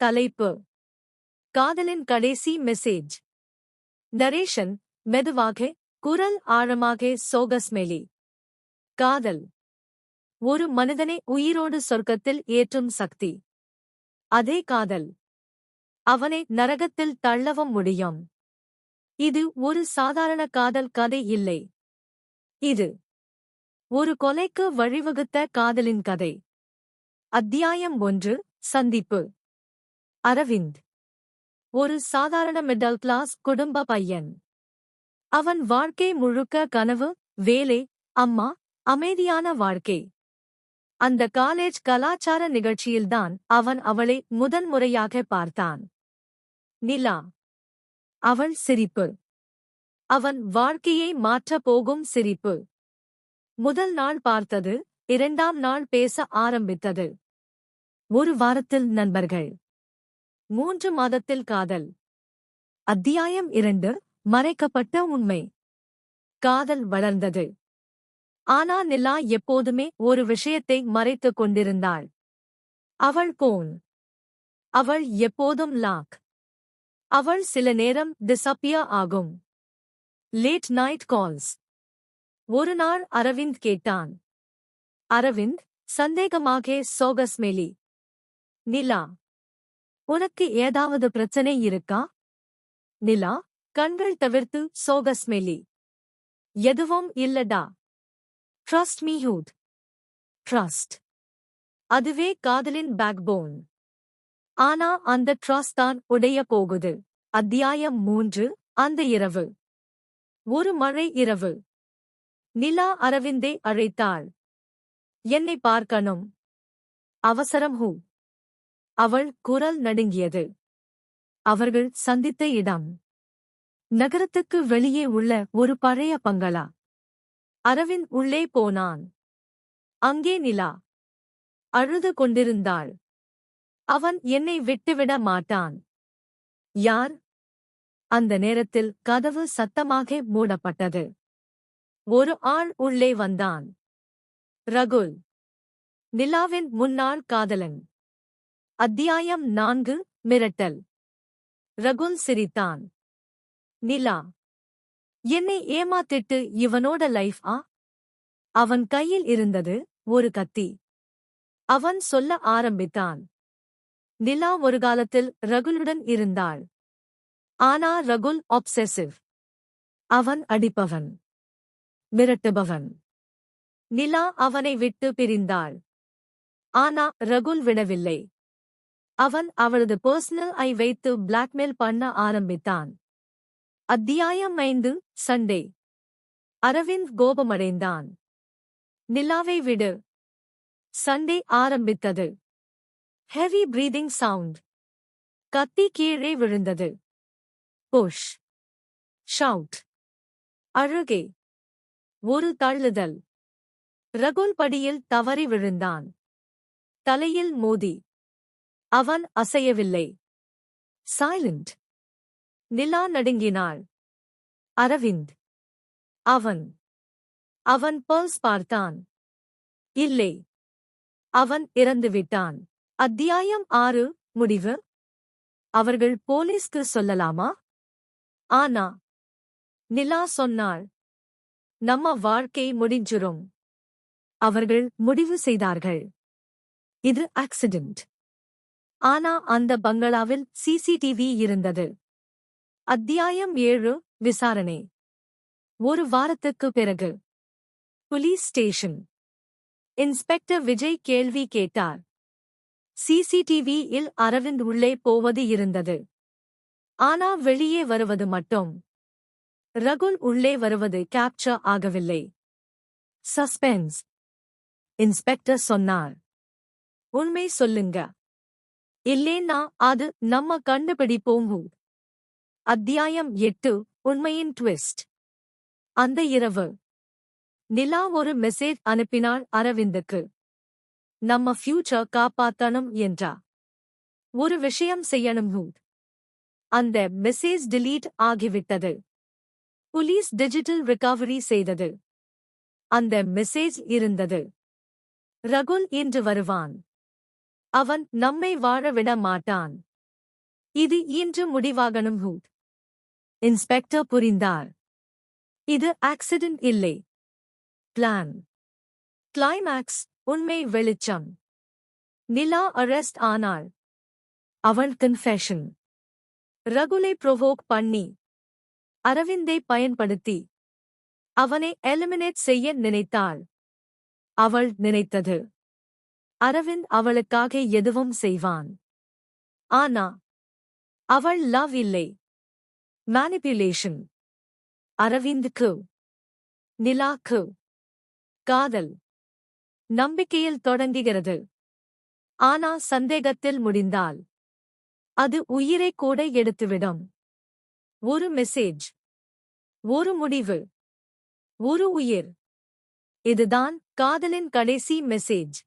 தலைப்பு: காதலின் கடைசி மெசேஜ். நரேஷன்: மெதுவாக, குரல் ஆழமாக, சோகஸ்மெலி. காதல் ஒரு மனிதனை உயிரோடு சொர்க்கத்தில் ஏற்றும் சக்தி. அதே காதல் அவனை நரகத்தில் தள்ளவும் முடியும். இது ஒரு சாதாரண காதல் கதை இல்லை. இது ஒரு கொலைக்கு வழிவகுத்த காதலின் கதை. அத்தியாயம் 1. சந்திப்பு. அரவிந்த் ஒரு சாதாரண மிடில் கிளாஸ் குடும்ப பையன். அவன் வாழ்க்கை முழுக்க கனவு, வேலை, அம்மா, அமைதியான வாழ்க்கை. அந்த காலேஜ் கலாச்சார நிகழ்ச்சியில்தான் அவன் அவளை முதன்முறையாக பார்த்தான். நிலா. அவள் சிரிப்பு. அவன் வாழ்க்கையை மாற்றப் போகும் சிரிப்பு. முதல் நாள் பார்த்தது, 2ஆம் நாள் பேச ஆரம்பித்தது. ஒரு வாரத்தில் நண்பர்கள். 3 மாதத்தில் காதல். அத்தியாயம் 2. மறைக்கப்பட்ட உண்மை. காதல் வளர்ந்தது. ஆனா நிலா எப்போதுமே ஒரு விஷயத்தை மறைத்துக் கொண்டிருந்தாள். அவள் போன். அவள் எப்போதும் லாக். அவள் சில நேரம் டிஸப்பியர் ஆகும். Late night calls. ஒரு நாள் அரவிந்த் கேட்டான். அரவிந்த் சந்தேகமாக சோகஸ்மெலி. நிலா: உனக்கு ஏதாவது பிரச்சனை இருக்கா? நிலா கண்கள் தவிர்த்து சோகஸ்மெலி. எதுவும் இல்லடா. Trust me hood. ட்ரஸ்ட். அதுவே காதலின் பேக்போன். ஆனா அந்த ட்ரஸ்ட் தான் உடைய போகுது. அத்தியாயம் 3. அந்த இரவு. ஒரு மழை இரவு. நிலா அரவிந்தை அழைத்தாள். என்னை பார்க்கணும். அவசரம். ஹூ? அவள் குரல் நடுங்கியது. அவர்கள் சந்தித்த இடம் நகரத்துக்கு வெளியே உள்ள ஒரு பழைய பங்களா. அரவிந்த் உள்ளே போனான். அங்கே நிலா அழுது கொண்டிருந்தாள். அவன் என்னை விட்டுவிட மாட்டான். யார்? அந்த நேரத்தில் கதவு சத்தமாக மூடப்பட்டது. ஒரு ஆள் உள்ளே வந்தான். ரகுல். நிலாவின் முன்னாள் காதலன். அத்தியாயம் 4. மிரட்டல். ரகுல் சிரித்தான். நிலா: என்னை ஏமாத்திட்டு இவனோட லைஃப் ஆ? அவன் கையில் இருந்தது ஒரு கத்தி. அவன் சொல்ல ஆரம்பித்தான். நிலா ஒரு காலத்தில் ரகுலுடன் இருந்தாள். ஆனா ரகுல் ஆப்செசிவ். அவன் அடிப்பவன், மிரட்டுபவன். நிலா அவனை விட்டு பிரிந்தாள். ஆனா ரகுல் விடவில்லை. அவன் அவளது பர்சனல் ஐ வைத்து பிளாக்மெயில் பண்ண ஆரம்பித்தான். அத்தியாயம் 5. சண்டே. அரவிந்த் கோபமடைந்தான். நிலாவை விடு. சண்டே ஆரம்பித்தது. Heavy breathing sound. கத்தி கீழே விழுந்தது. புஷ். ஷவுட். அழுகை. ஒரு தள்ளுதல். ரகுல் படியில் தவறி விழுந்தான். தலையில் மோதி. அவன் அசையவில்லை. சைலண்ட். நிலா நடுங்கினாள். அரவிந்த். அவன் பல்ஸ் பார்த்தான். இல்லை. அவன் இறந்துவிட்டான். அத்தியாயம் 6. முடிவு. அவர்கள் போலீஸ்க்கு சொல்லலாமா? ஆனா நிலா சொன்னாள். நம்ம வாழ்க்கை முடிஞ்சிரும். அவர்கள் முடிவு செய்தார்கள். இது ஆக்சிடென்ட். ஆனா அந்த பங்களாவில் சிசிடிவி இருந்தது. அத்தியாயம் 7. விசாரணை. ஒரு வாரத்துக்கு பிறகு புலிஸ் ஸ்டேஷன். இன்ஸ்பெக்டர் விஜய் கேள்வி கேட்டார். சிசிடிவி இல் அரவிந்த் உள்ளே போவது இருந்தது. ஆனா வெளியே வருவது மட்டும். ரகுல் உள்ளே வருவது கேப்சர் ஆகவில்லை. சஸ்பென்ஸ். இன்ஸ்பெக்டர் சொன்னார். உண்மை சொல்லுங்க. இல்லேன்னா அது நம்ம கண்டுபிடிப்போம். அத்தியாயம் 8. உண்மையின் ட்விஸ்ட். அந்த இரவு நிலா ஒரு மெசேஜ் அனுப்பினாள் அரவிந்துக்கு. நம்ம ஃபியூச்சர் காப்பாத்தணும் என்றா. ஒரு விஷயம் செய்யணும். அந்த மெசேஜ் டிலீட் ஆகிவிட்டது. புலிஸ் டிஜிட்டல் ரிகவரி செய்தது. அந்த மெசேஜ் இருந்தது. ரகுல் இன்று வருவான். அவன் நம்மை வாழ விட மாட்டான். இது இன்று முடிவாகணும் ஹூட். இன்ஸ்பெக்டர் புரிந்தார். இது ஆக்சிடென்ட் இல்லை. பிளான். கிளைமாக்ஸ். உண்மை வெளிச்சம். நிலா அரெஸ்ட் ஆனாள். அவள் கன்ஃபெஷன். ரகுலை ப்ரொவோக் பண்ணி அரவிந்தை பயன்படுத்தி அவனை எலிமினேட் செய்ய நினைத்தாள். அவள் நினைத்தது அரவிந்த் அவளுக்காக எதுவும் செய்வான். ஆனா அவள் லவ் இல்லை, மேனிபுலேஷன். அரவிந்துக்கு நிலாக்கு காதல் நம்பிக்கையில் தொடங்குகிறது. ஆனா சந்தேகத்தில் முடிந்தால் அது உயிரை கூட எடுத்துவிடும். ஒரு மெசேஜ், ஒரு முடிவு, ஒரு உயிர். இதுதான் காதலின் கடைசி மெசேஜ்.